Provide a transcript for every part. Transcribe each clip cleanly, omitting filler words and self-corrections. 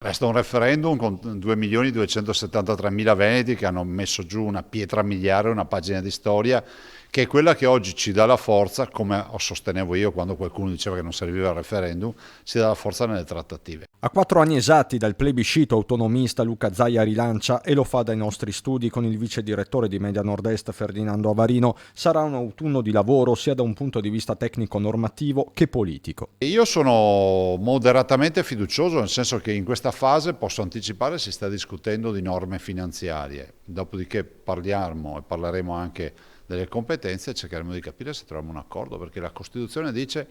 Resta un referendum con 2.273.000 veneti che hanno messo giù una pietra miliare, una pagina di storia, che è quella che oggi ci dà la forza, come sostenevo io quando qualcuno diceva che non serviva il referendum, ci dà la forza nelle trattative. A 4 anni esatti dal plebiscito autonomista, Luca Zaia rilancia, e lo fa dai nostri studi con il vice direttore di Media Nord-Est Ferdinando Avarino. Sarà un autunno di lavoro sia da un punto di vista tecnico-normativo che politico. Io sono moderatamente fiducioso, nel senso che in questa fase, posso anticipare, si sta discutendo di norme finanziarie, dopodiché parliamo e parleremo anche delle competenze e cercheremo di capire se troviamo un accordo, perché la Costituzione dice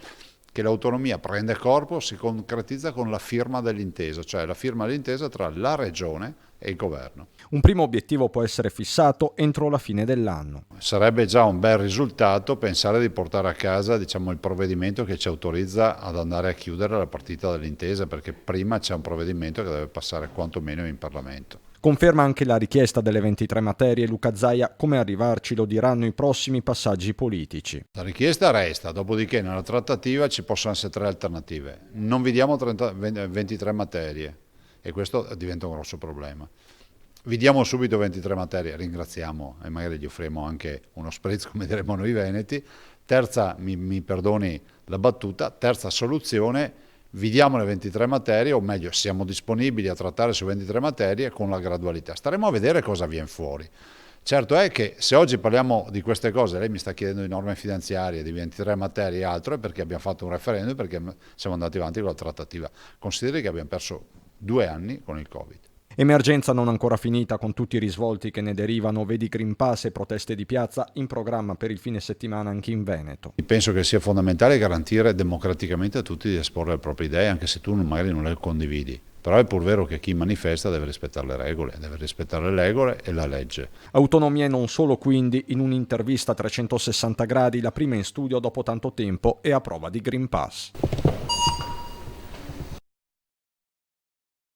che l'autonomia prende corpo, si concretizza con la firma dell'intesa, cioè la firma dell'intesa tra la Regione e il Governo. Un primo obiettivo può essere fissato entro la fine dell'anno. Sarebbe già un bel risultato pensare di portare a casa, diciamo, il provvedimento che ci autorizza ad andare a chiudere la partita dell'intesa, perché prima c'è un provvedimento che deve passare quantomeno in Parlamento. Conferma anche la richiesta delle 23 materie. Luca Zaia, come arrivarci lo diranno i prossimi passaggi politici. La richiesta resta, dopodiché nella trattativa ci possono essere 3 alternative. Non vi diamo 23 materie e questo diventa un grosso problema. Vi diamo subito 23 materie, ringraziamo e magari gli offriamo anche uno spritz, come diremmo noi veneti. Terza, mi perdoni la battuta, terza soluzione: vi diamo le 23 materie, o meglio, siamo disponibili a trattare su 23 materie con la gradualità. Staremo a vedere cosa viene fuori. Certo è che se oggi parliamo di queste cose, lei mi sta chiedendo di norme finanziarie, di 23 materie e altro, è perché abbiamo fatto un referendum e perché siamo andati avanti con la trattativa. Consideri che abbiamo perso 2 anni con il Covid. Emergenza non ancora finita, con tutti i risvolti che ne derivano, vedi Green Pass e proteste di piazza in programma per il fine settimana anche in Veneto. Penso che sia fondamentale garantire democraticamente a tutti di esporre le proprie idee, anche se tu magari non le condividi. Però è pur vero che chi manifesta deve rispettare le regole e la legge. Autonomia e non solo, quindi, in un'intervista a 360 gradi, la prima in studio dopo tanto tempo e a prova di Green Pass.